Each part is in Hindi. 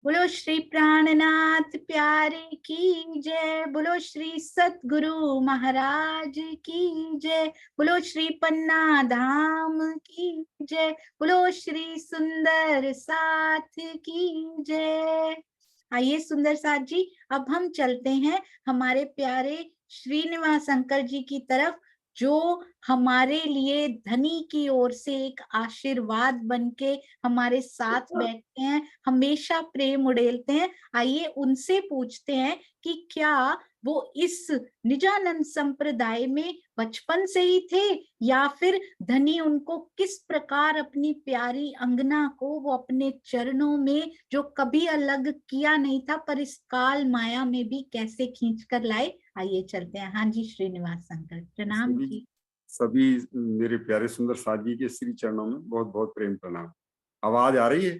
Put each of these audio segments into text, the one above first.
बोलो श्री प्राणनाथ प्यारे की जय। बोलो श्री सतगुरु महाराज की जय। बोलो श्री पन्ना धाम की जय। बोलो श्री सुंदर साथ की जय। आइए सुंदर साथ जी, अब हम चलते हैं हमारे प्यारे श्रीनिवास शंकर जी की तरफ, जो हमारे लिए धनी की ओर से एक आशीर्वाद बनके हमारे साथ बैठते हैं, हमेशा प्रेम उड़ेलते हैं। आइए उनसे पूछते हैं कि क्या वो इस निजानंद संप्रदाय में बचपन से ही थे, या फिर धनी उनको किस प्रकार अपनी प्यारी अंगना को वो अपने चरणों में, जो कभी अलग किया नहीं था, पर इस काल माया में भी कैसे खींच कर लाए। आइए चलते हैं। हाँ जी, श्रीनिवास शंकर प्रणाम सभी जी। सभी मेरे प्यारे सुंदर साथ जी के श्री चरणों में बहुत बहुत प्रेम प्रणाम। आवाज आ रही है?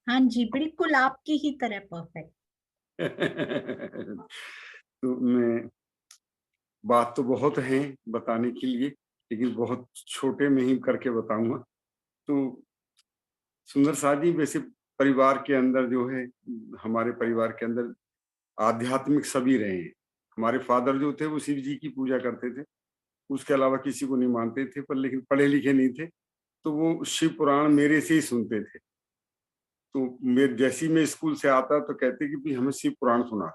हाँ जी, बिल्कुल आपकी ही तरह परफेक्ट। तो मैं बात तो बहुत है बताने के लिए, लेकिन बहुत छोटे में ही करके बताऊंगा। तो सुंदर साथ जी, वैसे परिवार के अंदर जो है, हमारे परिवार के अंदर आध्यात्मिक सभी रहे हैं। हमारे फादर जो थे वो शिव जी की पूजा करते थे, उसके अलावा किसी को नहीं मानते थे, पर लेकिन पढ़े लिखे नहीं थे, तो वो शिव पुराण मेरे से ही सुनते थे। तो मैं जैसे ही मैं स्कूल से आता तो कहते कि भी हमें शिव पुराण सुना।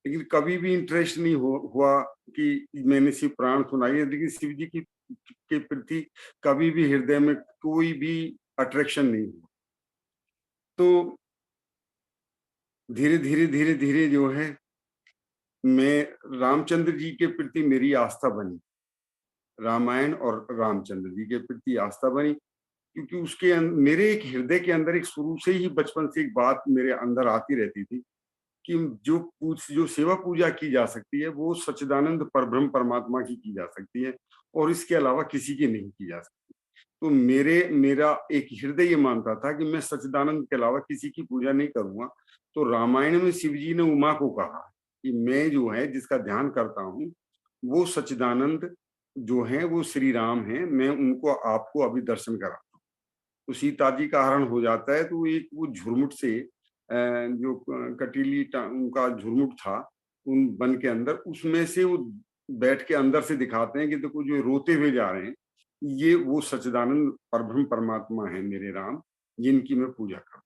लेकिन कभी भी इंटरेस्ट नहीं हुआ कि मैंने शिव पुराण सुनाई है, लेकिन शिव जी की के प्रति कभी भी हृदय में कोई भी अट्रैक्शन नहीं हुआ। तो धीरे धीरे धीरे धीरे जो है, मैं रामचंद्र जी के प्रति मेरी आस्था बनी। रामायण और रामचंद्र जी के प्रति आस्था बनी, क्योंकि मेरे एक हृदय के अंदर एक शुरू से ही बचपन से एक बात मेरे अंदर आती रहती थी कि जो सेवा पूजा की जा सकती है वो सच्चिदानंद परब्रह्म परमात्मा की जा सकती है, और इसके अलावा किसी की नहीं की जा सकती। तो मेरा एक हृदय ये मानता था कि मैं सच्चिदानंद के अलावा किसी की पूजा नहीं करूंगा। तो रामायण में शिव जी ने उमा को कहा कि मैं जो है जिसका ध्यान करता हूँ वो सच्चिदानंद जो है वो श्री राम है, मैं उनको आपको अभी दर्शन करा। तो सीता जी का हरण हो जाता है, तो एक वो झुरमुट से जो उनका झुरमुट था उन वन के अंदर, उसमें से वो बैठ के अंदर से दिखाते हैं कि देखो जो रोते हुए जा रहे हैं ये वो सच्चिदानंद परब्रह्म परमात्मा है मेरे राम, जिनकी मैं पूजा करता हूँ।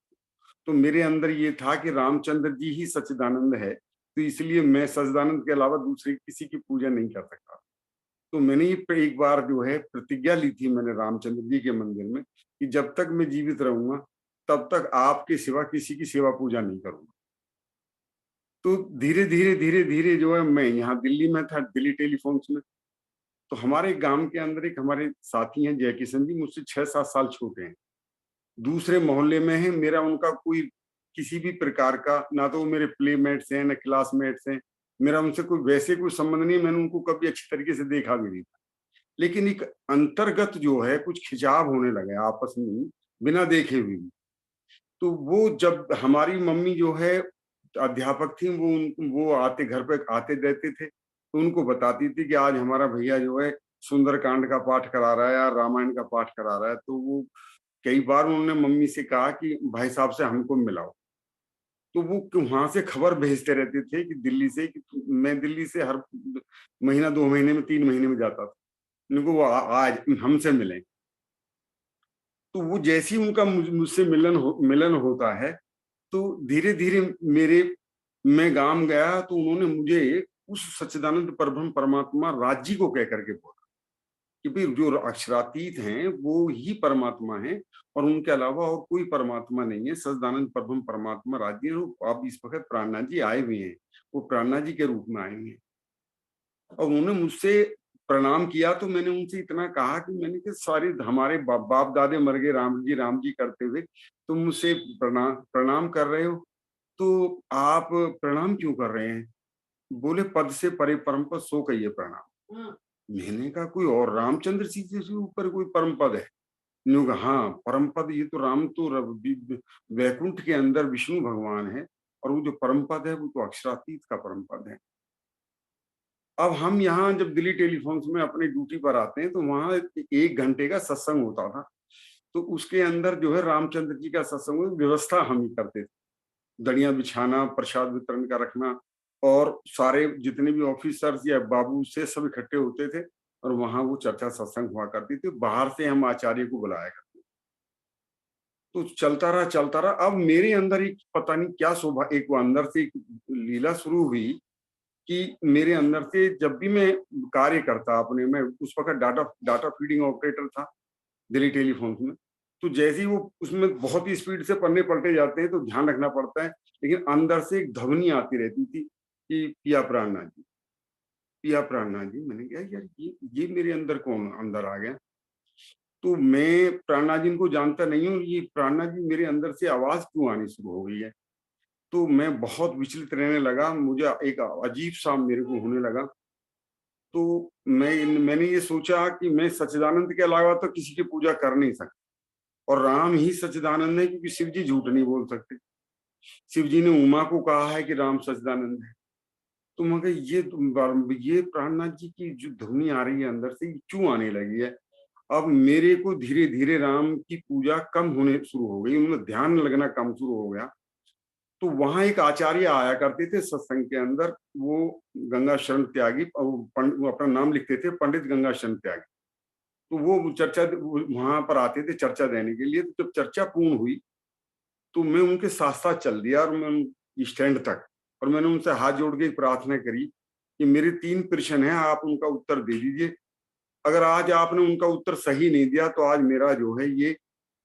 तो मेरे अंदर ये था कि रामचंद्र जी ही सच्चिदानंद है, तो इसलिए मैं सच्चिदानंद के अलावा दूसरे किसी की पूजा नहीं कर सकता। तो मैंने ये एक बार जो है प्रतिज्ञा ली थी मैंने रामचंद्र जी के मंदिर में कि जब तक मैं जीवित रहूंगा तब तक आपके सिवा किसी की सेवा पूजा नहीं करूंगा। तो धीरे धीरे धीरे धीरे जो है, मैं यहाँ दिल्ली में था, दिल्ली टेलीफोन्स में। तो हमारे गांव के अंदर एक हमारे साथी हैं जय किशन जी, मुझसे 6-7 साल छोटे हैं, दूसरे मोहल्ले में है। मेरा उनका कोई किसी भी प्रकार का, ना तो वो मेरे प्लेमेट्स हैं ना क्लासमेट्स हैं, मेरा उनसे कोई वैसे कोई संबंध नहीं, मैंने उनको कभी अच्छी तरीके से देखा भी नहीं। लेकिन एक अंतर्गत जो है कुछ खिंचाव होने लगे आपस में बिना देखे हुए भी। तो वो जब हमारी मम्मी जो है अध्यापक थी, वो आते घर पे आते रहते थे, तो उनको बताती थी कि आज हमारा भैया जो है सुंदरकांड का पाठ करा रहा है या रामायण का पाठ करा रहा है। तो वो कई बार उन्होंने मम्मी से कहा कि भाई साहब से हमको मिलाओ। तो वो वहां से खबर भेजते रहते थे कि दिल्ली से, कि मैं दिल्ली से हर महीना 2 महीने में 3 महीने में जाता था, उनको वो आज हमसे मिले। तो वो जैसे ही उनका मुझसे मिलन होता है, तो धीरे धीरे मैं गांव गया, तो उन्होंने मुझे उस सच्चिदानंद परब्रह्म परमात्मा राज्य को कह करके बोला कि भाई जो अक्षरातीत हैं वो ही परमात्मा है, और उनके अलावा और कोई परमात्मा नहीं है। सच्चिदानंद परब्रह्म परमात्मा राज्य है। आप इस वक्त प्राणनाथ जी आए हुए हैं, वो प्राणनाथ जी के रूप में आए हुए हैं। और उन्होंने मुझसे प्रणाम किया, तो मैंने उनसे इतना कहा कि मैंने कि सारे हमारे बाप दादे मर गए राम जी करते हुए, तुम मुझसे प्रणाम प्रणाम कर रहे हो, तो आप प्रणाम क्यों कर रहे हैं? बोले पद से परे परम पद सो कहिए प्रणाम। मैंने कहा कोई और रामचंद्र जी से ऊपर कोई परम पद है? उन्होंने कहा हाँ परम पद, ये तो राम तो वैकुंठ के अंदर विष्णु भगवान है, और वो जो परम पद है वो तो अक्षरातीत का परम पद है। अब हम यहाँ जब दिल्ली टेलीफोन्स में अपनी ड्यूटी पर आते हैं, तो वहां 1 घंटे का सत्संग होता था। तो उसके अंदर जो है रामचंद्र जी का सत्संग व्यवस्था हम ही करते थे, दड़ियां बिछाना, प्रसाद वितरण का रखना, और सारे जितने भी ऑफिसर्स या बाबू से सब इकट्ठे होते थे और वहां वो चर्चा सत्संग हुआ करती थी। बाहर से हम आचार्य को बुलाया करते थे। तो चलता रहा। अब मेरे अंदर एक पता नहीं क्या शोभा, एक वो अंदर से एक लीला शुरू हुई कि मेरे अंदर से जब भी मैं कार्य करता अपने में, उस वक्त डाटा डाटा फीडिंग ऑपरेटर था दिल्ली टेलीफोन में, तो जैसे ही वो उसमें बहुत ही स्पीड से पन्ने पलटे जाते हैं तो ध्यान रखना पड़ता है, लेकिन अंदर से एक ध्वनि आती रहती थी कि पिया प्राणनाथ जी, पिया प्राणनाथ जी। मैंने कहा यार ये मेरे अंदर कौन अंदर आ गया। तो मैं प्राणनाथ जी को जानता नहीं हूँ, ये प्राणनाथ जी मेरे अंदर से आवाज क्यों आनी शुरू हो गई है। तो मैं बहुत विचलित रहने लगा, मुझे एक अजीब सा मेरे को होने लगा। तो मैंने ये सोचा कि मैं सच्चिदानंद के अलावा तो किसी की पूजा कर नहीं सकता, और राम ही सच्चिदानंद है, क्योंकि शिव जी झूठ नहीं बोल सकते। शिव जी ने उमा को कहा है कि राम सच्चिदानंद है। तो मगर ये प्राणनाथ जी की जो ध्वनि आ रही है अंदर से, ये क्यों आने लगी है। अब मेरे को धीरे धीरे राम की पूजा कम होने शुरू हो गई, उनमें ध्यान लगना कम शुरू हो गया। तो वहां एक आचार्य आया करते थे सत्संग के अंदर, वो गंगा शरण त्यागी, वो अपना नाम लिखते थे पंडित गंगा शरण त्यागी। तो वो चर्चा वहां पर आते थे चर्चा देने के लिए। तो जब चर्चा पूर्ण हुई तो मैं उनके साथ साथ चल दिया, और मैं स्टैंड तक, और मैंने उनसे हाथ जोड़ के एक प्रार्थना करी कि मेरे 3 प्रश्न हैं, आप उनका उत्तर दे दीजिए। अगर आज आपने उनका उत्तर सही नहीं दिया तो आज मेरा जो है ये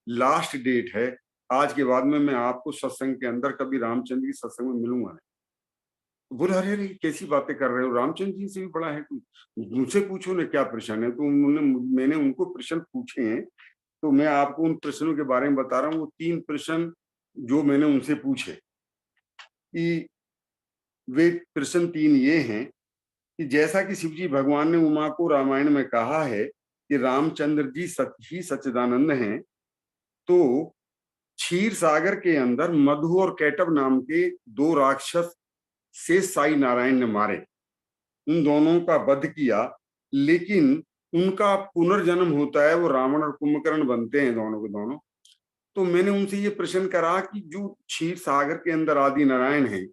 लास्ट डेट है, आज के बाद में मैं आपको सत्संग के अंदर कभी रामचंद्र की सत्संग में मिलूंगा नहीं। बोले अरे अरे कैसी बातें कर रहे हो, रामचंद्र जी से भी बड़ा है कोई, मुझसे पूछो ना क्या प्रश्न है। तो मैंने उनको प्रश्न पूछे हैं, तो मैं आपको उन प्रश्नों के बारे में बता रहा हूँ। वो 3 प्रश्न जो मैंने उनसे पूछे, कि वे प्रश्न 3 ये हैं कि जैसा कि शिव जी भगवान ने उमा को रामायण में कहा है कि रामचंद्र जी ही सच्चिदानंद हैं, तो क्षीर सागर के अंदर मधु और कैटव नाम के 2 राक्षस से साई नारायण ने मारे, उन दोनों का वध किया, लेकिन उनका पुनर्जन्म होता है, वो रावण और कुंभकर्ण बनते हैं दोनों के दोनों। तो मैंने उनसे ये प्रश्न करा कि जो क्षीर सागर के अंदर आदि नारायण है,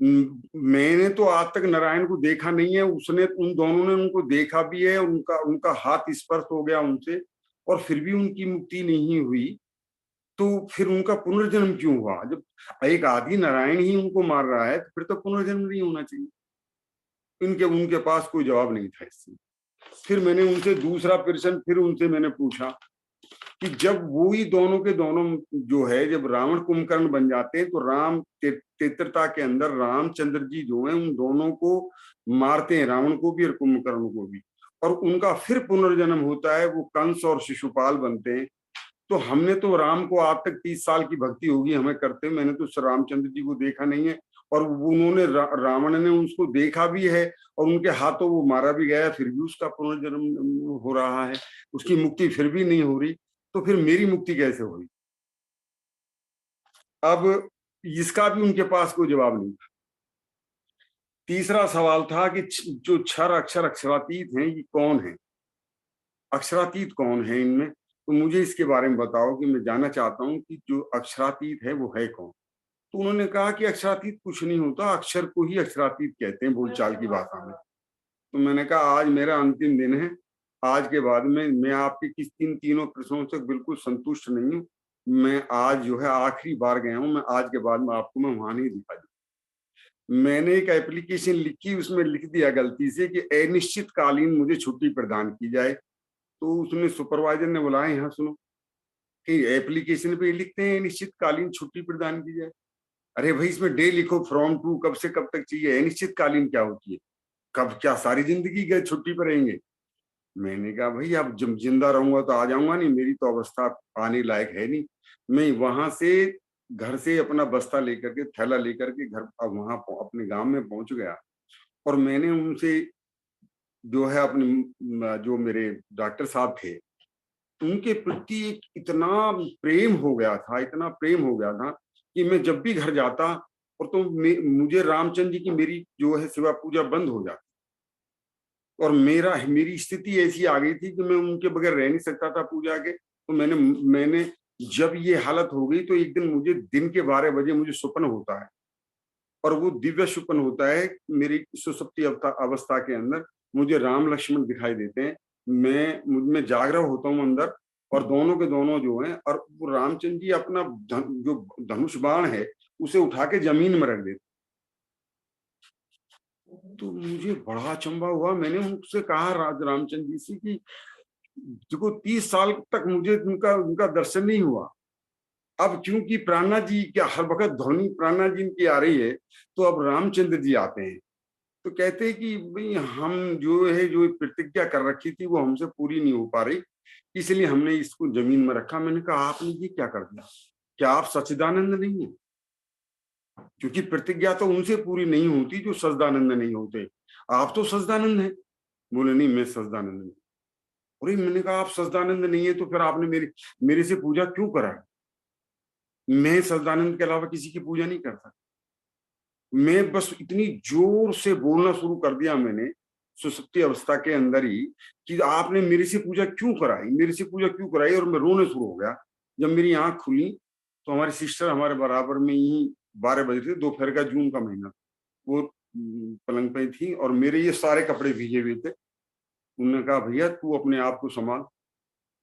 मैंने तो आज तक नारायण को देखा नहीं है, उसने उन दोनों ने उनको देखा भी है, उनका उनका हाथ स्पर्श हो गया उनसे, और फिर भी उनकी मुक्ति नहीं हुई। तो फिर उनका पुनर्जन्म क्यों हुआ। जब एक आदि नारायण ही उनको मार रहा है तो फिर तो पुनर्जन्म नहीं होना चाहिए। इनके उनके पास कोई जवाब नहीं था इससे। फिर मैंने उनसे दूसरा प्रश्न फिर उनसे मैंने पूछा कि जब वो ही दोनों के दोनों जो है, जब रावण कुंभकर्ण बन जाते हैं, तो राम तेत्रता के अंदर रामचंद्र जी जो है उन दोनों को मारते हैं, रावण को भी और कुंभकर्ण को भी, और उनका फिर पुनर्जन्म होता है, वो कंस और शिशुपाल बनते हैं। तो हमने तो राम को आज तक 30 साल की भक्ति होगी हमें करते, मैंने तो रामचंद्र जी को देखा नहीं है, और उन्होंने रावण ने उसको देखा भी है, और उनके हाथों वो मारा भी गया, फिर भी उसका पुनर्जन्म हो रहा है, उसकी मुक्ति फिर भी नहीं हो रही। तो फिर मेरी मुक्ति कैसे हुई। अब इसका भी उनके पास कोई जवाब नहीं था। तीसरा सवाल था कि जो क्षर अक्षर अक्षरातीत हैं ये कौन है, अक्षरातीत कौन है इनमें, तो मुझे इसके बारे में बताओ कि मैं जानना चाहता हूँ कि जो अक्षरातीत है वो है कौन। तो उन्होंने कहा कि अक्षरातीत कुछ नहीं होता, अक्षर को ही अक्षरातीत कहते हैं बोलचाल की भाषा में। तो मैंने कहा आज मेरा अंतिम दिन है, आज के बाद में मैं आपके तीनों प्रश्नों से बिल्कुल संतुष्ट नहीं हूँ। मैं आज जो है आखिरी बार गया हूँ, मैं आज के बाद में आपको मैं वहां नहीं दिखा दूँ। मैंने एक एप्लीकेशन लिखी, उसमें लिख दिया गलती से कि अनिश्चितकालीन मुझे छुट्टी प्रदान की जाए। तो उसने सुपरवाइजर ने बुलाया, यहाँ सुनो कि एप्लीकेशन पे लिखते हैं अनिश्चितकालीन छुट्टी प्रदान की जाए। अरे भाई इसमें डे लिखो, फ्रॉम टू, कब से कब तक चाहिए, अनिश्चितकालीन क्या होती है, कब क्या सारी जिंदगी गए छुट्टी पर रहेंगे। मैंने कहा भाई अब जब जिंदा रहूंगा तो आ जाऊंगा, नहीं मेरी तो अवस्था आने लायक है नहीं। मैं वहां से घर से अपना बस्ता लेकर के, थैला लेकर के घर वहां अपने गांव में पहुंच गया, और मैंने उनसे जो है अपने जो मेरे डॉक्टर साहब थे उनके प्रति एक इतना प्रेम हो गया था, इतना प्रेम हो गया था कि मैं जब भी घर जाता और तो मुझे रामचंद्र जी की मेरी जो है सेवा पूजा बंद हो जाती, और मेरी स्थिति ऐसी आ गई थी कि मैं उनके बगैर रह नहीं सकता था पूजा के। तो मैंने जब ये हालत हो गई तो एक दिन मुझे दिन के 12 बजे मुझे स्वप्न होता है, और वो दिव्य स्वप्न होता है। मेरी सुसुप्ति अवस्था के अंदर मुझे राम लक्ष्मण दिखाई देते हैं। मुझ में जागृत होता हूँ अंदर, और दोनों के दोनों जो हैं, और वो रामचंद्र जी अपना जो धनुष बाण है उसे उठा के जमीन में रख देते। तो मुझे बड़ा अचंभा हुआ। मैंने उनसे कहा रामचंद्र जी से कि देखो 30 साल तक मुझे उनका उनका दर्शन नहीं हुआ, अब क्योंकि प्राणनाथ जी क्या हर वक्त ध्वनि प्राणनाथ जी की आ रही है, तो अब रामचंद्र जी आते हैं। तो कहते हैं कि भाई हम जो है जो प्रतिज्ञा कर रखी थी वो हमसे पूरी नहीं हो पा रही, इसलिए हमने इसको जमीन में रखा। मैंने कहा आपने ये क्या कर दिया, क्या आप सच्चिदानंद नहीं है? क्योंकि प्रतिज्ञा तो उनसे पूरी नहीं होती जो सच्चिदानंद नहीं होते। आप तो सच्चिदानंद हैं। बोले नहीं, मैं सच्चिदानंद नहीं। अरे मैंने कहा आप सच्चिदानंद नहीं है तो फिर आपने मेरे से पूजा क्यों करा? मैं सच्चिदानंद के अलावा किसी की पूजा नहीं करता। मैं बस इतनी जोर से बोलना शुरू कर दिया मैंने सुसुप्ति अवस्था के अंदर ही कि आपने मेरे से पूजा क्यों कराई, मेरे से पूजा क्यों कराई, और मैं रोने शुरू हो गया। जब मेरी आंख खुली तो हमारी सिस्टर हमारे बराबर में ही 12 बजे थे, दोपहर का जून का महीना, वो पलंग पे थी और मेरे ये सारे कपड़े भीगे हुए थे। उन्होंने कहा भैया तू अपने आप को संभाल,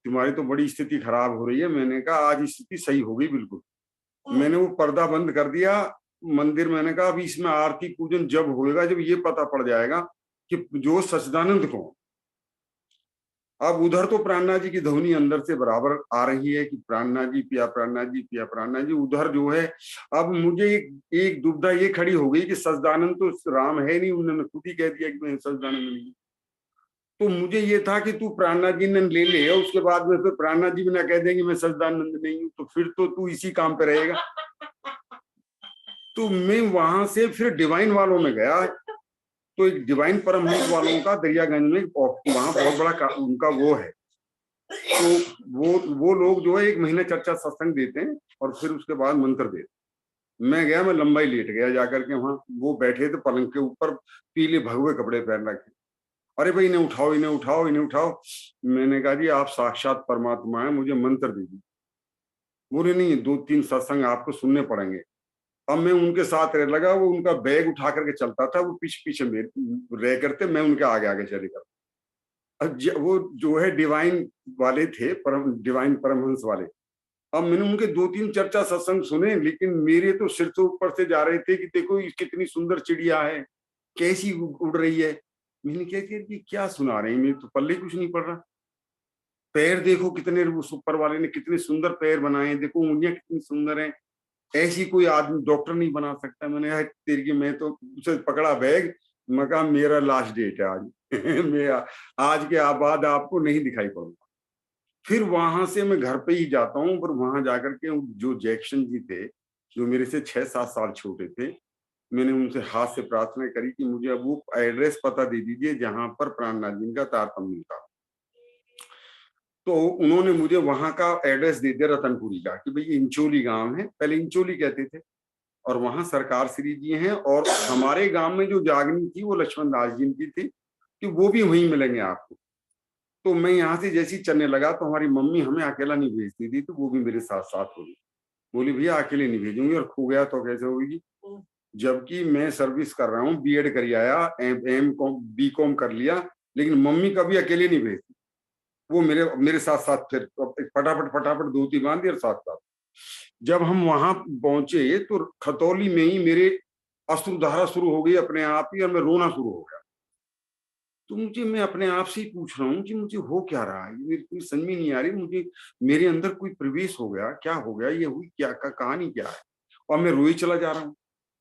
तुम्हारी तो बड़ी स्थिति खराब हो रही है। मैंने कहा आज स्थिति सही हो गई बिल्कुल। मैंने वो पर्दा बंद कर दिया मंदिर। मैंने कहा अभी इसमें आरती पूजन जब होएगा जब ये पता पड़ जाएगा कि जो सच्चिदानंद कौन। अब उधर तो प्राणनाथ जी की ध्वनि अंदर से बराबर आ रही है कि प्राणनाथ जी पिया, प्राणनाथ जी पिया, प्राणनाथ जी। उधर जो है अब मुझे एक दुविधा ये खड़ी हो गई कि सच्चिदानंद तो राम है नहीं, उन्होंने खुद ही कह दिया कि मैं सच्चिदानंद नहीं। तो मुझे ये था कि तू प्राणनाथ जी ने ले ले, उसके बाद में फिर प्राणनाथ जी भी ना कह देंगे मैं सच्चिदानंद नहीं हूं, तो फिर तो तू इसी काम पे रहेगा। तो मैं वहां से फिर डिवाइन वालों में गया। तो एक डिवाइन परमहंस वालों का दरियागंज में वहां बहुत बड़ा उनका वो है। तो वो लोग जो है 1 महीना चर्चा सत्संग देते हैं और फिर उसके बाद मंत्र देते हैं। मैं गया, मैं लंबाई लेट गया जाकर के वहां। वो बैठे थे पलंग के ऊपर, पीले भगवे कपड़े पहन रखे। अरे भाई इन्हें उठाओ, इन्हें उठाओ, इन्हें उठाओ। मैंने कहा जी आप साक्षात परमात्मा है, मुझे मंत्र दीजिए। बोले नहीं, 2-3 सत्संग आपको सुनने पड़ेंगे। अब मैं उनके साथ रह लगा। वो उनका बैग उठा करके चलता था, वो पीछे पीछे रह करते, मैं उनके आगे आगे चले करता। अब वो जो है डिवाइन वाले थे, डिवाइन परमहंस वाले। अब मैंने उनके 2-3 चर्चा सत्संग सुने, लेकिन मेरे तो सिर से ऊपर से जा रहे थे कि देखो कितनी सुंदर चिड़िया है, कैसी उड़ रही है। मैंने क्या किया कि क्या सुना रहे हैं, मेरे तो पल्ले कुछ नहीं पड़ रहा। पैर देखो कितने, उस ऊपर वाले ने कितने सुंदर पैर बनाए हैं, देखो उंगलियां कितनी सुंदर हैं, ऐसी कोई आदमी डॉक्टर नहीं बना सकता। मैंने कहा तेरी की, मैं तो उसे पकड़ा बैग। मैं कहा मेरा लास्ट डेट है आज। मैं आज के बाद आपको नहीं दिखाई पड़ूंगा। फिर वहां से मैं घर पे ही जाता हूँ, पर वहां जाकर के जो जैक्सन जी थे, जो मेरे से 6-7 साल छोटे थे, मैंने उनसे हाथ से प्रार्थना करी कि मुझे अब वो एड्रेस पता दे दीजिए जहां पर प्राणनाथ जी का तारतम्य मिलता। तो उन्होंने मुझे वहां का एड्रेस दे दिया रतनपुरी का, कि भाई इंचोली गांव है, पहले इंचोली कहते थे, और वहां सरकार श्री जी हैं। और हमारे गांव में जो जागनी थी वो लक्ष्मण दास जी की थी, कि वो भी वहीं मिलेंगे आपको। तो मैं यहाँ से जैसे ही चलने लगा तो हमारी मम्मी हमें अकेला नहीं भेजती थी, तो वो भी मेरे साथ साथ होगी। बोली भैया अकेले नहीं भेजूंगी, और खो गया तो कैसे होगी, जबकि मैं सर्विस कर रहा हूँ, बीएड कर आया, एम कॉम बी.कॉम कर लिया, लेकिन मम्मी कभी अकेले नहीं भेजती। वो मेरे मेरे साथ साथ फिर फटाफट फटाफट धोती बांध दी और साथ साथ। जब हम वहां पहुंचे तो खतौली में ही मेरे अश्रुधारा शुरू हो गई अपने आप ही, और मैं रोना शुरू हो गया। तो मैं अपने आप से ही पूछ रहा हूँ कि मुझे हो क्या रहा है, मेरी कोई समझ में नहीं आ रही। मुझे मेरे अंदर कोई प्रवेश हो गया, क्या हो गया, ये हुई क्या कहानी क्या है। और मैं रोई चला जा रहा हूँ।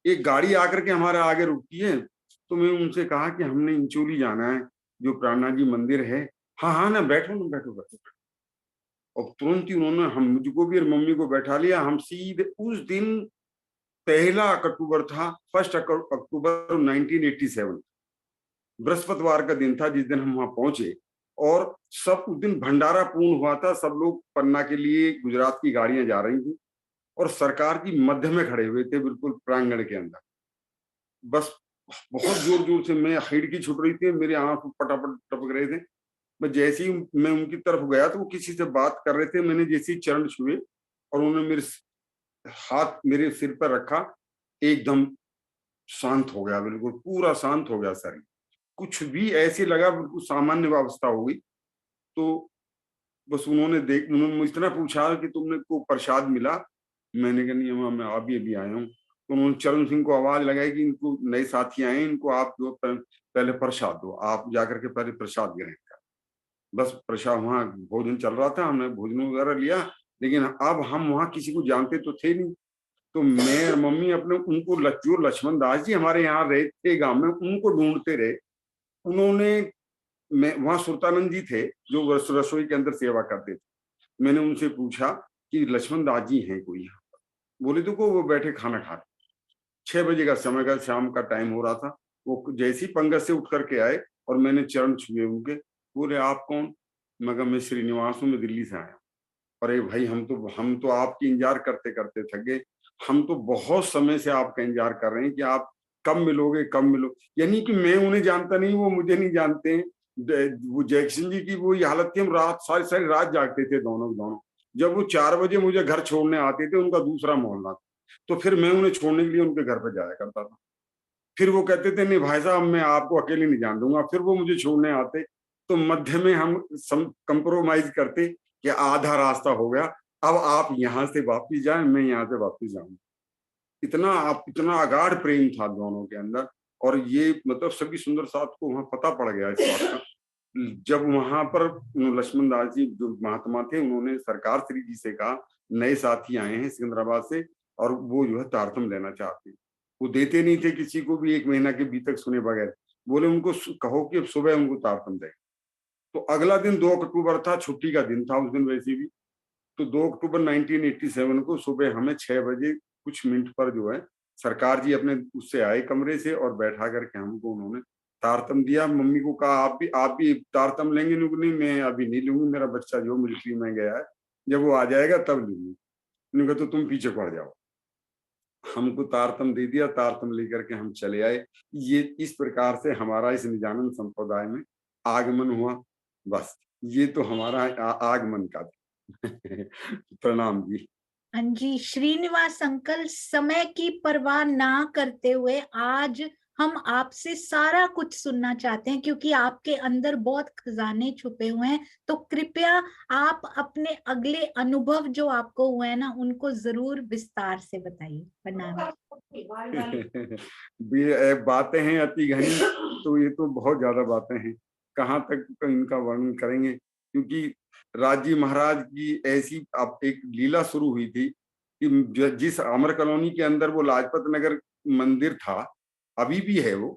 एक गाड़ी आकर के हमारे आगे रुकती है, तो मैं उनसे कहा कि हमने इंचोली जाना है, जो प्राणनाथ जी मंदिर है। हाँ हाँ ना बैठो ना, बैठो बैठो। और तुरंत ही उन्होंने हम मुझको भी और मम्मी को बैठा लिया। हम सीधे उस दिन 1 अक्टूबर था, 1 अक्टूबर 1987, बृहस्पतिवार का दिन था जिस दिन हम वहां पहुंचे। और सब उस दिन भंडारा पूर्ण हुआ था, सब लोग पन्ना के लिए गुजरात की गाड़ियां जा रही थी, और सरकार की मध्य में खड़े हुए थे बिल्कुल प्रांगण के अंदर। बस बहुत जोर जोर से मैं खिड़की छूट रही थी, मेरे आंख पटापट टपक रहे थे। मैं जैसे ही मैं उनकी तरफ गया तो वो किसी से बात कर रहे थे, मैंने जैसे ही चरण छुए और उन्होंने हाथ मेरे सिर पर रखा, एकदम शांत हो गया, बिल्कुल पूरा शांत हो गया शरीर। कुछ भी ऐसे लगा, बिल्कुल सामान्य अवस्था हो गई। तो बस उन्होंने मुझसे इतना पूछा कि तुमने को प्रसाद मिला? मैंने कहा नहीं अम्मा, मैं अभी अभी आया हूँ। तो उन्होंने चरण सिंह को आवाज लगाई कि इनको नए साथी आए हैं, इनको आप जो पहले प्रसाद दो, आप जाकर के पहले प्रसाद ग्रहण कर। बस प्रसाद, वहाँ भोजन चल रहा था, हमने भोजन वगैरह लिया, लेकिन अब हम वहाँ किसी को जानते तो थे नहीं। तो मैं और मम्मी अपने उनको जो लक्ष्मण दास जी हमारे यहाँ रहे थे गांव में, उनको ढूंढते रहे। उन्होंने मैं वहाँ सुल्तानंद जी थे जो रसोई के अंदर सेवा करते थे। मैंने उनसे पूछा कि लक्ष्मण दास जी हैं कोई यहाँ? बोले तो को वो बैठे खाना खा रहे। 6 बजे का समय का, शाम का टाइम हो रहा था। वो जैसे ही पंगत से उठ करके आए और मैंने चरण छुए उनके, बोले आप कौन? मैं कहा मैं श्रीनिवास हूँ, मैं दिल्ली से आया। अरे भाई, हम तो आपकी इंतजार करते करते थक गए। हम तो बहुत समय से आपका इंतजार कर रहे हैं कि आप कब मिलोगे, कब मिलो। यानी कि मैं उन्हें जानता नहीं, वो मुझे नहीं जानते हैं। वो जयकिशन जी की वही हालत थी, हम रात सारी सारी रात जागते थे दोनों दोनों। जब वो 4 बजे मुझे घर छोड़ने आते थे, उनका दूसरा मोहल्ला था, तो फिर मैं उन्हें छोड़ने के लिए उनके घर पर जाया करता था। फिर वो कहते थे नहीं भाई साहब, मैं आपको अकेले नहीं जान दूंगा। फिर वो मुझे छोड़ने आते, तो मध्य में हम कंप्रोमाइज करते कि आधा रास्ता हो गया, अब आप यहाँ से वापिस जाएं, मैं यहाँ से वापिस जाऊं। इतना अगाढ़ प्रेम था दोनों के अंदर। और ये मतलब सभी सुंदर साथ को वहां पता पड़ गया इस बात का। जब वहां पर लक्ष्मण दास जी जो महात्मा थे, उन्होंने सरकार श्री जी से कहा नए साथी आए हैं सिकंदराबाद से और वो जो है तारतम लेना चाहते हैं। वो देते नहीं थे किसी को भी 1 महीना के भीतर सुने बगैर। बोले उनको कहो कि अब सुबह उनको तारतम दें। तो अगला दिन 2 अक्टूबर था, छुट्टी का दिन था उस दिन वैसे भी। तो 2 अक्टूबर 1987 को सुबह हमें 6 बजे कुछ मिनट पर जो है सरकार जी अपने उससे आए कमरे से और बैठा करके हमको उन्होंने तारतम दिया। मम्मी को कहा आप भी तारतम लेंगे? नहीं, मैं अभी नहीं लूंगी, मेरा बच्चा जो मिलिट्री में गया है, जब वो आ जाएगा तब लूंगी। उन्होंने कहा तो तुम पीछे पड़ जाओ। हमको तारतम दे दिया, तारतम लेकर के हम चले आए। ये इस प्रकार से हमारा इस निजानंद संप्रदाय में आगमन हुआ। बस ये तो हमारा आगमन का प्रणाम जी। हाँ जी, श्रीनिवास अंकल, समय की परवाह ना करते हुए आज हम आपसे सारा कुछ सुनना चाहते हैं, क्योंकि आपके अंदर बहुत खजाने छुपे हुए हैं। तो कृपया आप अपने अगले अनुभव जो आपको हुए हैं ना, उनको जरूर विस्तार से बताइए। प्रणाम। ये बातें हैं अति घनी, तो ये तो बहुत ज्यादा बातें हैं, कहाँ तक तो इनका वर्णन करेंगे। क्योंकि राजी महाराज की ऐसी अब एक लीला शुरू हुई थी कि जिस अमर कॉलोनी के अंदर वो लाजपत नगर मंदिर था, अभी भी है वो।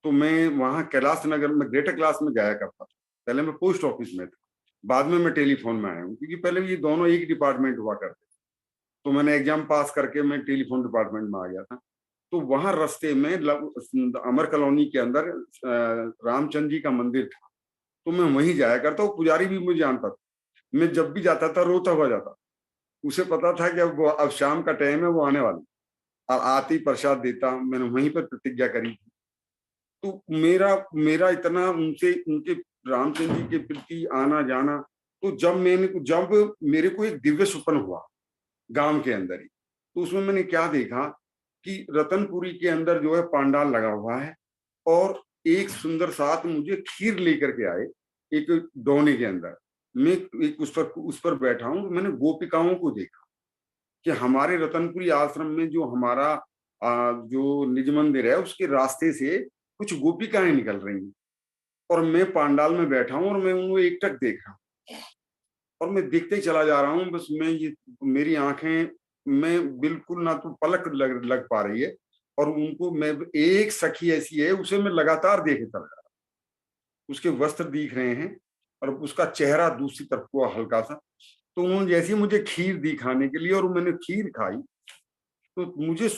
तो मैं वहाँ कैलाश नगर में ग्रेटर क्लास में जाया करता था। पहले मैं पोस्ट ऑफिस में था, बाद में मैं टेलीफोन में आया हूँ, क्योंकि पहले ये दोनों एक डिपार्टमेंट हुआ करते। तो मैंने एग्जाम पास करके मैं टेलीफोन डिपार्टमेंट में आ गया था। तो वहां रास्ते में अमर कॉलोनी के अंदर रामचंद्र जी का मंदिर था। तो मैं वहीं जाया करता हूँ, पुजारी भी मुझे जानता था। मैं जब भी जाता था रोता हुआ जाता। उसे पता था कि अब शाम का टाइम है, वो आने वाली, और आते ही प्रसाद देता। मैंने वहीं पर प्रतिज्ञा करी थी। तो मेरा मेरा इतना उनसे, उनके रामचंद्र जी के प्रति आना जाना। तो जब मेरे को एक दिव्य स्वप्न हुआ गांव के अंदर ही, तो उसमें मैंने क्या देखा कि रतनपुरी के अंदर जो है पांडाल लगा हुआ है, और एक सुंदर साथ मुझे खीर लेकर के आए एक डोने के अंदर। मैं एक उस पर बैठा हूँ। मैंने गोपिकाओं को देखा कि हमारे रतनपुरी आश्रम में जो हमारा जो निज मंदिर है, उसके रास्ते से कुछ गोपिकाएं निकल रही हैं, और मैं पांडाल में बैठा हूँ और मैं उनको एकटक देख रहा हूँ। और मैं देखते ही चला जा रहा हूँ। बस मेरी आंखें, मैं बिल्कुल ना तो पलक लग पा रही है, और उनको मैं, एक सखी ऐसी है उसे मैं लगातार देखे चल रहा हूँ। उसके वस्त्र दिख रहे हैं और उसका चेहरा दूसरी तरफ को हल्का सा। तो उन्होंने जैसे ही मुझे खीर दी खाने के लिए, और मैंने खीर खाई, तो मुझे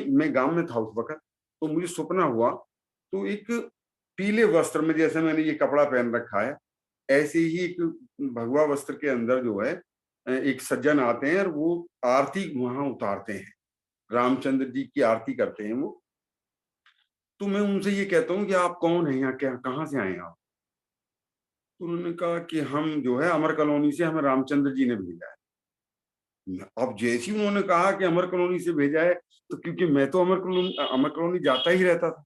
मैं गांव में था उस वक्त। तो मुझे सपना हुआ, तो एक पीले वस्त्र में, जैसे मैंने ये कपड़ा पहन रखा है, ऐसे ही एक भगवा वस्त्र के अंदर जो है एक सज्जन आते हैं और वो आरती वहां उतारते हैं, रामचंद्र जी की आरती करते हैं वो। तो मैं उनसे ये कहता हूँ कि आप कौन हैं, यहाँ क्या, कहाँ से आए हैं आप? तो उन्होंने कहा कि हम जो है अमर कॉलोनी से हमें रामचंद्र जी ने भेजा है। अब जैसे ही उन्होंने कहा कि अमर कॉलोनी से भेजा है, तो क्योंकि मैं तो अमर कॉलोनी जाता ही रहता था,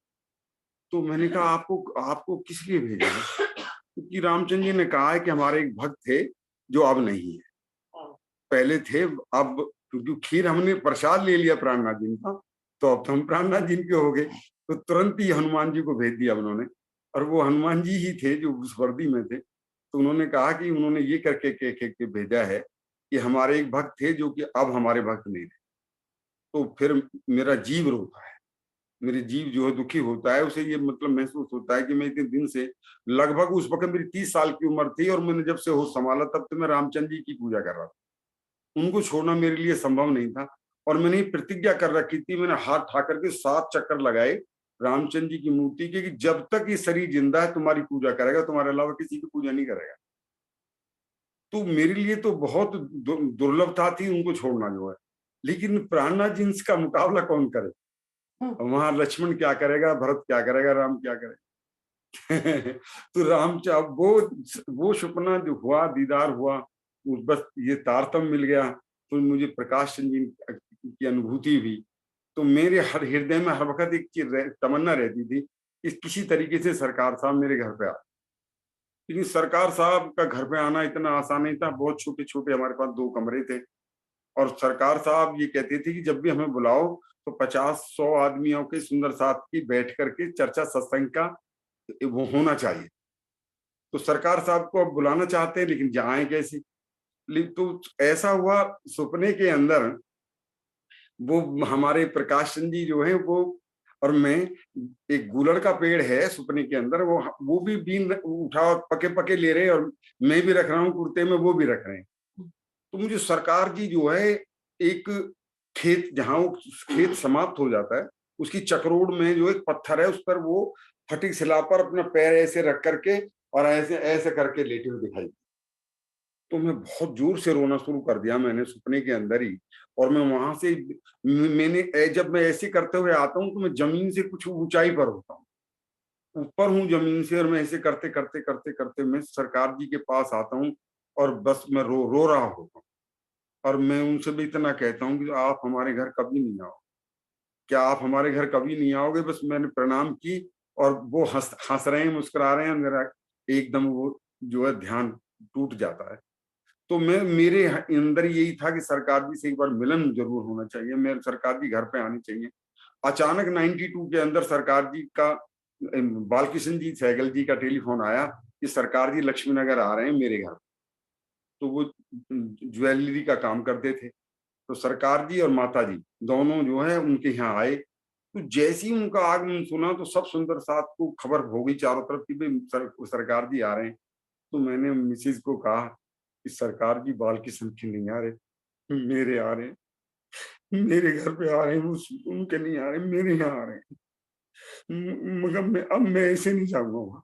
तो मैंने कहा आपको आपको किस लिए भेजा है? क्योंकि रामचंद्र जी ने कहा है कि हमारे एक भक्त थे जो अब नहीं है, पहले थे, अब क्योंकि खीर हमने प्रसाद ले लिया प्राणनाथ जी का, तो अब तो हम प्राणनाथ जी के हो गए, तो तुरंत ही हनुमान जी को भेज दिया उन्होंने। और वो हनुमान जी ही थे जो उस वर्दी में थे। तो उन्होंने कहा कि उन्होंने ये करके के भेजा है कि हमारे एक भक्त थे जो कि अब हमारे भक्त नहीं थे। तो फिर मेरा जीव रोता है, मेरे जीव जो है दुखी होता है, उसे ये मतलब महसूस होता है कि मैं इतने दिन से, लगभग उस वक्त मेरी 30 साल की उम्र थी और मैंने जब से होश संभाला तब तो मैं रामचंद्र जी की पूजा कर रहा था। उनको छोड़ना मेरे लिए संभव नहीं था और मैंने प्रतिज्ञा कर रखी थी, मैंने हाथ ठा करके 7 चक्कर लगाए रामचंद्र जी की मूर्ति के कि जब तक ये शरीर जिंदा है तुम्हारी पूजा करेगा, तुम्हारे अलावा किसी की पूजा नहीं करेगा। तो मेरे लिए तो बहुत दुर्लभता थी उनको छोड़ना जो है, लेकिन प्राणनाथ जी का मुकाबला कौन करे? वहां लक्ष्मण क्या करेगा, भरत क्या करेगा, राम क्या करेगा? तो राम वो सपना जो हुआ, दीदार हुआ, बस ये तारतम्य मिल गया, तो मुझे प्रकाश चंद जी की अनुभूति हुई। तो मेरे हर हृदय में हर वक्त एक चीज तमन्ना रहती थी कि किसी तरीके से सरकार साहब मेरे घर पे आ। लेकिन सरकार साहब का घर पे आना इतना आसान नहीं था, बहुत छोटे छोटे हमारे पास 2 कमरे थे। और सरकार साहब ये कहते थे कि जब भी हमें बुलाओ तो 50-100 आदमियों के सुंदर साथ की बैठ करके चर्चा सत्संग का वो होना चाहिए। तो सरकार साहब को अब बुलाना चाहते हैं लेकिन जाए कैसे? तो ऐसा हुआ सपने के अंदर, वो हमारे प्रकाश चंद जी जो है वो और मैं, एक गूलर का पेड़ है सपने के अंदर, वो भी बीन उठा पके पके ले रहे हैं और मैं भी रख रहा हूँ कुर्ते में, वो भी रख रहे हैं। तो मुझे सरकार जी जो है एक खेत, जहां वो खेत समाप्त हो जाता है उसकी चक्रोड़ में जो एक पत्थर है उस पर वो फटी शिला पर अपना पैर ऐसे रख करके और ऐसे ऐसे करके लेटे हुए दिखाई। तो मैं बहुत जोर से रोना शुरू कर दिया मैंने सपने के अंदर ही। और मैं वहां से जब मैं ऐसे करते हुए आता हूँ तो मैं जमीन से कुछ ऊंचाई पर होता हूँ, ऊपर हूँ जमीन से, और मैं ऐसे करते करते करते करते मैं सरकार जी के पास आता हूँ और बस मैं रो रहा होता हूँ। और मैं उनसे भी इतना कहता हूँ कि आप हमारे घर कभी नहीं आओ, क्या आप हमारे घर कभी नहीं आओगे? बस मैंने प्रणाम की और वो हंस हंस रहे हैं, मुस्कुरा रहे हैं, मेरा एकदम वो जो है ध्यान टूट जाता है। तो मैं मेरे अंदर यही था कि सरकार जी से एक बार मिलन जरूर होना चाहिए, मेरे सरकार जी घर पे आनी चाहिए। अचानक 92 के अंदर सरकार जी का बालकिशन जी सहगल जी का टेलीफोन आया कि सरकार जी लक्ष्मी नगर आ रहे हैं मेरे घर। तो वो ज्वेलरी का काम करते थे, तो सरकार जी और माता जी दोनों जो है उनके यहाँ आए। तो जैसे ही उनका आगमन सुना तो सब सुंदर साथ को खबर हो गई चारों तरफ की भाई सरकार जी आ रहे हैं। तो मैंने मिसिज को कहा कि सरकार जी बालकिशन के नहीं आ रहे, मेरे आ रहे हैं, मेरे घर पे आ रहे हैं, उनके नहीं आ रहे, मेरे यहाँ आ रहे हैं। मगर मैं अब मैं ऐसे नहीं जाऊंगा वहां,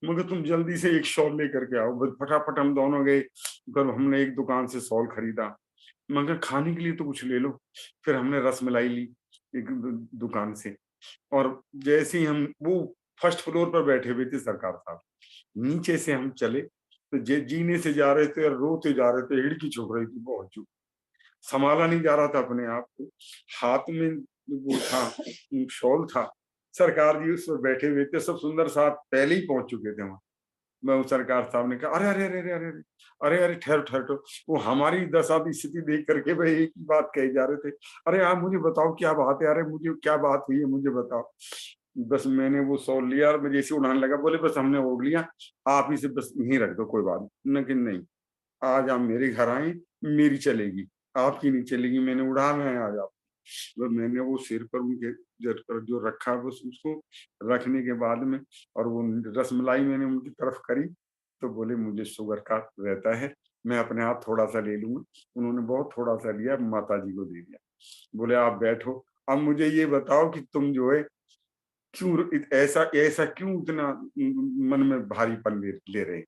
मगर तुम जल्दी से एक शॉल लेकर के आओ। बस फटाफट हम दोनों गए, फिर हमने एक दुकान से शॉल खरीदा, मगर खाने के लिए तो कुछ ले लो। फिर हमने रसमलाई ली एक दुकान से। और जैसे ही हम वो फर्स्ट फ्लोर पर बैठे हुए थे सरकार साहब, नीचे से हम चले तो जीने से जा रहे थे और रोते जा रहे थे, हिड़की छुप रही थी बहुत जो, संभाला नहीं जा रहा था अपने आप को। हाथ में वो था, शॉल था, सरकार जी उस पर बैठे हुए थे, सब सुंदर साथ पहले ही पहुंच चुके थे वहां। मैं उस सरकार साहब ने कहा अरे अरे अरे अरे अरे अरे अरे अरे ठहरो ठहरो। वो हमारी दशा की स्थिति देख करके भाई एक ही बात कही जा रहे थे, अरे आप मुझे बताओ क्या बात है, अरे मुझे क्या बात हुई है मुझे बताओ। बस मैंने वो सॉल लिया और मैं जैसे उड़ाने लगा, बोले बस हमने ओढ़ लिया, आप इसे बस यहीं रख दो कोई बात नहीं। लेकिन नहीं, आज आप मेरे घर आए, मेरी चलेगी, आपकी नहीं चलेगी, मैंने उड़ाना है आज आप। तो मैंने वो सिर पर उनके जो रखा बस उसको रखने के बाद में, और वो रसमलाई मैंने उनकी तरफ करी, तो बोले मुझे शुगर का रहता है, मैं अपने आप थोड़ा सा ले लूंगा। उन्होंने बहुत थोड़ा सा लिया, माता जी को दे दिया। बोले आप बैठो, अब मुझे ये बताओ कि तुम जो है क्यों ऐसा ऐसा क्यों इतना मन में भारीपन ले रहे?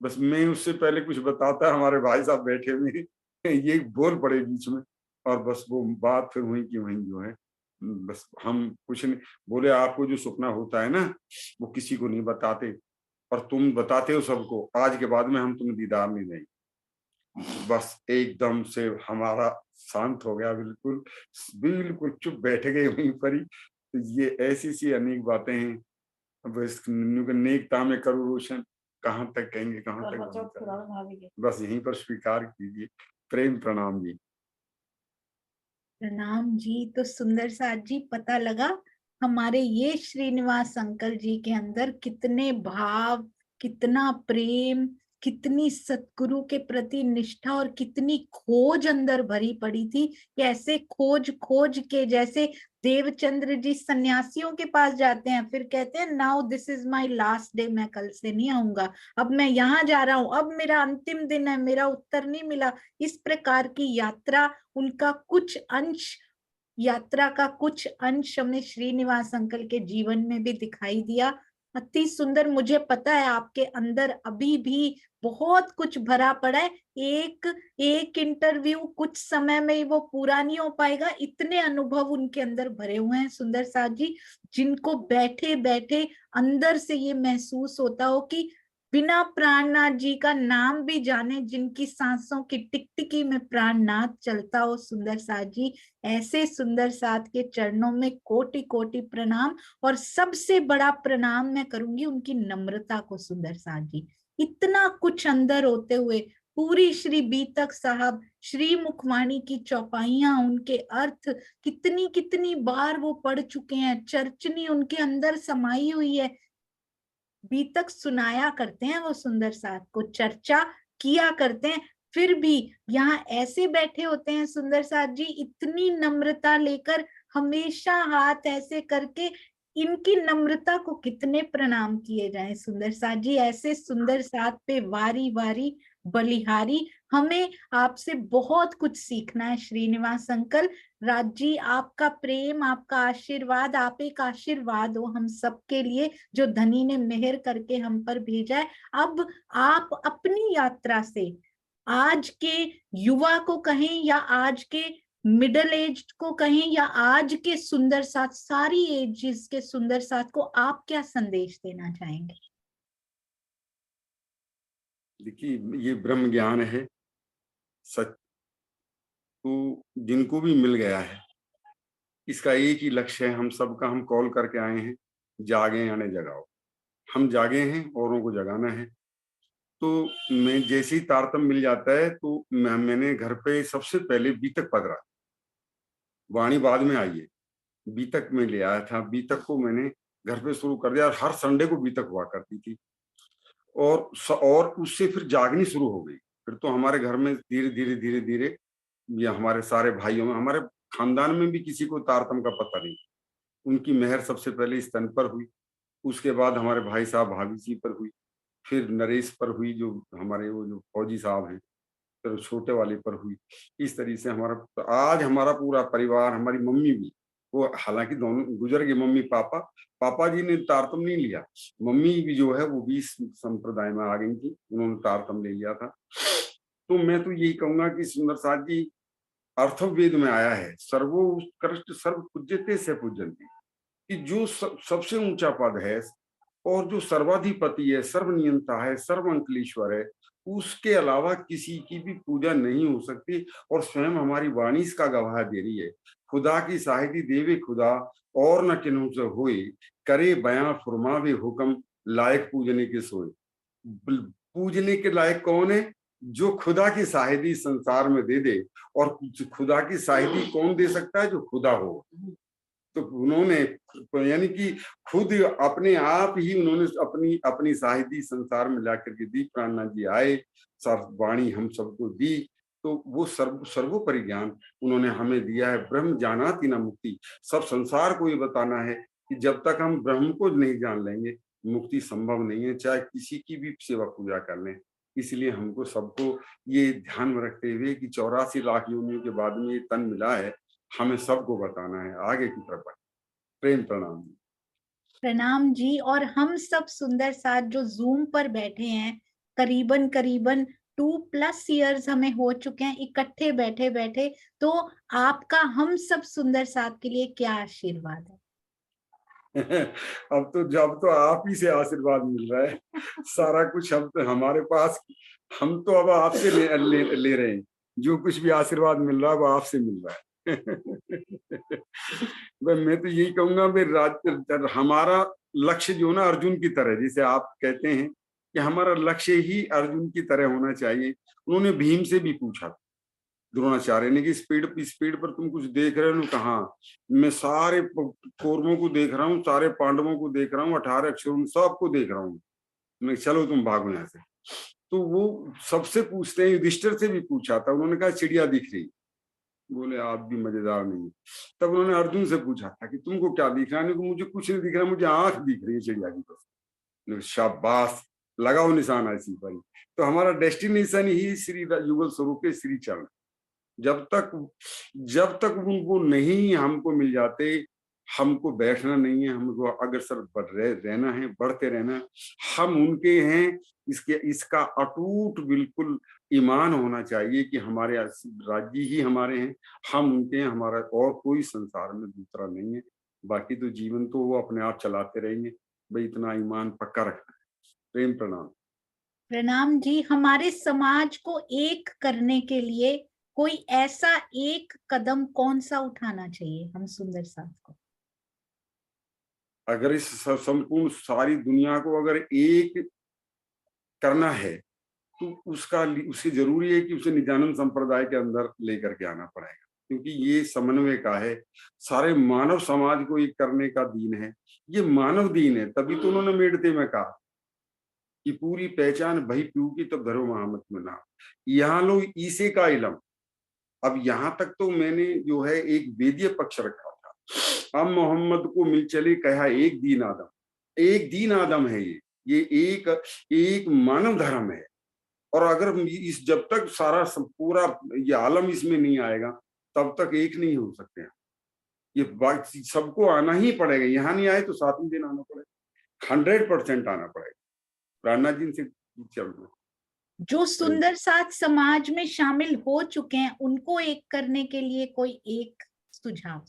बस मैं उससे पहले कुछ बताता, हमारे भाई साहब बैठे हुए ये बोल पड़े बीच में। और बस वो बात फिर वहीं की वहीं जो है, बस हम कुछ नहीं बोले, आपको जो सपना होता है ना वो किसी को नहीं बताते, और तुम बताते हो सबको, आज के बाद में हम तुम्हें दीदार नहीं देंगे। बस एकदम से हमारा शांत हो गया, बिल्कुल बिल्कुल चुप बैठ गए वहीं पर ही। तो ये ऐसी सी अनेक बातें हैं। अब इस नेकता में करूँ रोशन, कहाँ तक कहेंगे, कहाँ तक, बस यहीं पर स्वीकार कीजिए। प्रेम प्रणाम जी। प्रणाम जी। तो सुंदर साथ जी, पता लगा हमारे ये श्रीनिवास अंकल जी के अंदर कितने भाव, कितना प्रेम, कितनी सतगुरु के प्रति निष्ठा और कितनी खोज अंदर भरी पड़ी थी। कैसे खोज खोज के, जैसे देवचंद्र जी सन्यासियों के पास जाते हैं, फिर कहते हैं now this is my last day, मैं कल से नहीं आऊंगा, अब मैं यहाँ जा रहा हूँ, अब मेरा अंतिम दिन है, मेरा उत्तर नहीं मिला। इस प्रकार की यात्रा, उनका कुछ अंश, यात्रा का कुछ अंश हमें श्रीनिवास अंकल के जीवन में भी दिखाई दिया। अति सुंदर। मुझे पता है आपके अंदर अभी भी बहुत कुछ भरा पड़ा है। एक एक इंटरव्यू कुछ समय में ही वो पूरा नहीं हो पाएगा, इतने अनुभव उनके अंदर भरे हुए हैं सुंदर साथ जी, जिनको बैठे बैठे अंदर से ये महसूस होता हो कि बिना प्राणनाथ जी का नाम भी जाने, जिनकी सांसों की टिकटिकी में प्राणनाथ चलता हो सुंदर साथ जी। ऐसे सुंदर साथ के चरणों में कोटि कोटि प्रणाम। और सबसे बड़ा प्रणाम मैं करूंगी उनकी नम्रता को सुंदर साथ जी। इतना कुछ अंदर होते हुए पूरी श्री बीतक साहब, श्री मुखवाणी की चौपाइयां, उनके अर्थ कितनी कितनी बार वो पढ़ चुके हैं, चर्चनी उनके अंदर समाई हुई है। बीतक सुनाया करते हैं वो सुंदर साथ को, चर्चा किया करते हैं, फिर भी यहाँ ऐसे बैठे होते हैं सुंदर साथ जी, इतनी नम्रता लेकर, हमेशा हाथ ऐसे करके। इनकी नम्रता को कितने प्रणाम किए जाएं सुंदर साथ जी। ऐसे सुंदर साथ पे वारी वारी बलिहारी। हमें आपसे बहुत कुछ सीखना है श्रीनिवास अंकल। राज जी, आपका प्रेम, आपका आशीर्वाद, आप एक आशीर्वाद हो हम सबके लिए, जो धनी ने मेहर करके हम पर भेजा है। अब आप अपनी यात्रा से आज के युवा को कहें या आज के मिडिल एज को कहें या आज के सुंदर साथ, सारी एजेस के सुंदर साथ को आप क्या संदेश देना चाहेंगे? देखिए, ये ब्रह्म ज्ञान है सच, तो जिनको भी मिल गया है, इसका एक ही लक्ष्य है हम सबका। हम कॉल करके आए हैं, जागे यानी जगाओ। हम जागे हैं, औरों को जगाना है। तो मैं जैसे ही तारतम मिल जाता है तो मैंने घर पे सबसे पहले बीतक पधरा। वाणी बाद में आई है, बीतक में ले आया था। बीतक को मैंने घर पे शुरू कर दिया और हर संडे को बीतक हुआ करती थी। और उससे फिर जागनी शुरू हो गई। फिर तो हमारे घर में धीरे धीरे धीरे धीरे, ये हमारे सारे भाइयों में, हमारे खानदान में भी किसी को तारतम का पता नहीं। उनकी मेहर सबसे पहले स्तन पर हुई, उसके बाद हमारे भाई साहब भाभी जी पर हुई, फिर नरेश पर हुई, जो हमारे वो जो फौजी साहब हैं, फिर छोटे वाले पर हुई। इस तरीके से हमारा, तो आज हमारा पूरा परिवार, हमारी मम्मी भी, वो हालांकि दोनों गुजर गए, मम्मी पापा, पापा जी ने तारतम नहीं लिया, मम्मी भी जो है वो भी इस संप्रदाय में आ गई थी, उन्होंने तारतम ले लिया था। तो मैं तो यही कहूंगा कि सुंदर साथ जी, अर्थवेद में आया है, सर्वोत्कृष्ट सर्व पूज्यते से पूजन्ति, कि जो सबसे ऊंचा पद है और जो सर्वाधिपति है, सर्वनियंता है, सर्वअंकलेश्वर है, उसके अलावा किसी की भी पूजा नहीं हो सकती। और स्वयं हमारी वाणी इसका गवाह दे रही है, खुदा की साहिदी देवे खुदा, और न किन्हु से होए, करे बयां फुरमावे हुक्म, लायक पूजने के सोए। पूजने के लायक कौन है? जो खुदा की साहिदी संसार में दे दे। और खुदा की साहिदी कौन दे सकता है? जो खुदा हो। तो उन्होंने, यानी कि खुद अपने आप ही उन्होंने अपनी अपनी साहिदी संसार में लाकर के दी। प्राणनाथ जी आए, वाणी हम सबको दी, तो वो सर्वोपरि ज्ञान उन्होंने हमें दिया है। ब्रह्म जानाति न मुक्ति। सब संसार को ये बताना है कि जब तक हम ब्रह्म को नहीं जान लेंगे, मुक्ति संभव नहीं है, चाहे किसी की भी सेवा पूजा कर लें। इसलिए हमको सबको ये ध्यान में रखते हुए कि 84 लाख योनियों के बाद में ये तन मिला है, हमें सबको बताना है आगे की तरफ। प्रेम प्रणाम जी। प्रणाम जी। और हम सब सुंदर साथ जो जूम पर बैठे हैं, करीबन करीबन 2+ ईयर्स हमें हो चुके हैं इकट्ठे बैठे बैठे, तो आपका हम सब सुंदर साथ के लिए क्या आशीर्वाद है? अब तो आप ही से आशीर्वाद मिल रहा है, सारा कुछ हम तो हमारे पास, हम तो अब आपसे ले रहे हैं, जो कुछ भी आशीर्वाद मिल रहा है वो आपसे मिल रहा है। मैं तो यही कहूंगा हमारा लक्ष्य जो ना अर्जुन की तरह, जैसे आप कहते हैं कि हमारा लक्ष्य ही अर्जुन की तरह होना चाहिए। उन्होंने भीम से भी पूछा, द्रोणाचार्य ने, कि स्पीड पर तुम कुछ देख रहे हो? कहा, मैं सारे कौरवों को देख रहा हूँ, सारे पांडवों को देख रहा हूँ, 18 अक्षरों सबको देख रहा हूँ। मैं, चलो तुम भागो यहाँ से। तो वो सबसे पूछते हैं, युधिष्ठिर से भी पूछा था, उन्होंने कहा चिड़िया दिख रही। बोले आप भी मजेदार नहीं। तब उन्होंने अर्जुन से पूछा था कि तुमको क्या दिख रहा है? मुझे कुछ नहीं दिख रहा, मुझे आंख दिख रही है चिड़िया की बस। शाबाश, लगाओ निशाना इसी पर ही। तो हमारा डेस्टिनेशन ही श्री युगल स्वरूप के श्री चरण। जब तक उनको नहीं हमको मिल जाते, हमको बैठना नहीं है, हमको अग्रसर रहना है, बढ़ते रहना है। हम उनके हैं, इसका अटूट बिल्कुल ईमान होना चाहिए कि हमारे राज्य ही हमारे हैं, हम उनके हैं, हमारा और कोई संसार में दूसरा नहीं है। बाकी तो जीवन तो वो अपने आप चलाते रहेंगे। भाई इतना ईमान पक्का रखना है। प्रेम प्रणाम। प्रणाम जी। हमारे समाज को एक करने के लिए कोई ऐसा एक कदम कौन सा उठाना चाहिए हम सुंदर साथ को? अगर इस संपूर्ण सारी दुनिया को अगर एक करना है, तो उसके जरूरी है कि उसे नित्यानंद संप्रदाय के अंदर लेकर के आना पड़ेगा, क्योंकि ये समन्वय का है। सारे मानव समाज को एक करने का दीन है, ये मानव दीन है। तभी तो उन्होंने मेड़ते में कहा कि पूरी पहचान भई पीऊ की तब धरो महामत में नाम, यहाँ लो ईसे का इलम। अब यहाँ तक तो मैंने जो है एक वेदीय पक्ष रखा था। अब मोहम्मद को मिल चले कहा एक दीन आदम, एक दीन आदम है ये एक मानव धर्म है। और अगर इस जब तक सारा पूरा ये आलम इसमें नहीं आएगा, तब तक एक नहीं हो सकते हैं। ये बात सबको आना ही पड़ेगा, यहाँ नहीं आए तो 7वें दिन आना पड़ेगा, 100% आना पड़ेगा। राणा जी से चल रहे। जो सुंदर साथ समाज में शामिल हो चुके हैं उनको एक करने के लिए कोई एक सुझाव?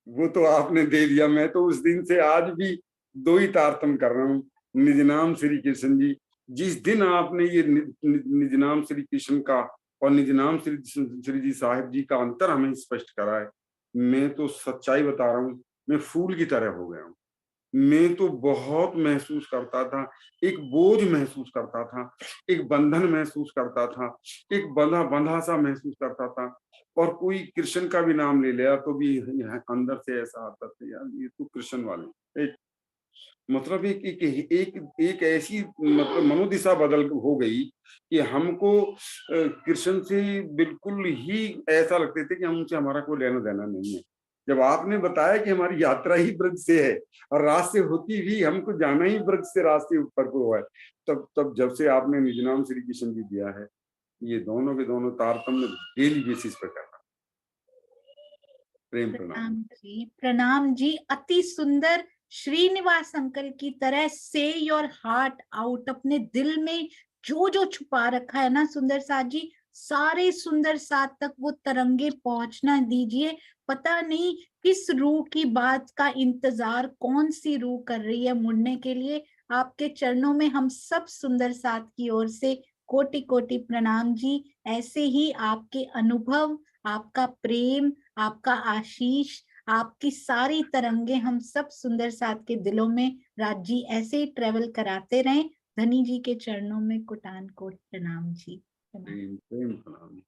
वो तो आपने दे दिया। मैं तो उस दिन से आज भी दो ही तारतम कर रहा हूँ। निज नाम श्री कृष्ण जी, जिस दिन आपने ये निज नाम श्री कृष्ण का और निज नाम श्री जी साहिब जी का अंतर हमें स्पष्ट करा है, मैं तो सच्चाई बता रहा हूँ, मैं फूल की तरह हो गया हूँ। मैं तो बहुत महसूस करता था, एक बोझ महसूस करता था, एक बंधन महसूस करता था, एक बंधा बंधा सा महसूस करता था। और कोई कृष्ण का भी नाम ले लिया तो भी अंदर से ऐसा आता था, यार ये तो कृष्ण वाले। एक मतलब एक ऐसी मतलब मनोदिशा बदल हो गई कि हमको कृष्ण से बिल्कुल ही ऐसा लगते थे कि हम उनसे हमारा कोई लेना देना नहीं है। जब आपने बताया कि हमारी यात्रा ही ब्रज से है और रात से होती भी हमको जाना ही ब्रज से रास्ते ऊपर को हुआ है, तब जब से आपने निज नाम श्री कृष्ण जी दिया है, ये दोनों के दोनों तारतम्य डेली बेसिस पे करना। प्रेम प्रणाम। प्रणाम जी। प्रणाम जी। अति सुंदर श्रीनिवास अंकल की तरह से योर हार्ट आउट, अपने दिल में जो जो छुपा रखा है ना सुंदर साथ जी, सारे सुंदर साथ तक वो तरंगे पहुंचना दीजिए। पता नहीं किस रूह की बात का इंतजार कौन सी रूह कर रही है मुड़ने के लिए। आपके चरणों में हम सब सुंदर साथ की ओर से कोटि कोटि प्रणाम जी। ऐसे ही आपके अनुभव, आपका प्रेम, आपका आशीष, आपकी सारी तरंगे हम सब सुंदर साथ के दिलों में राज जी ऐसे ही ट्रेवल कराते रहें। धनी जी के चरणों में कोटान कोट प्रणाम जी। प्रणाम। प्रेम प्रेम प्रणाम।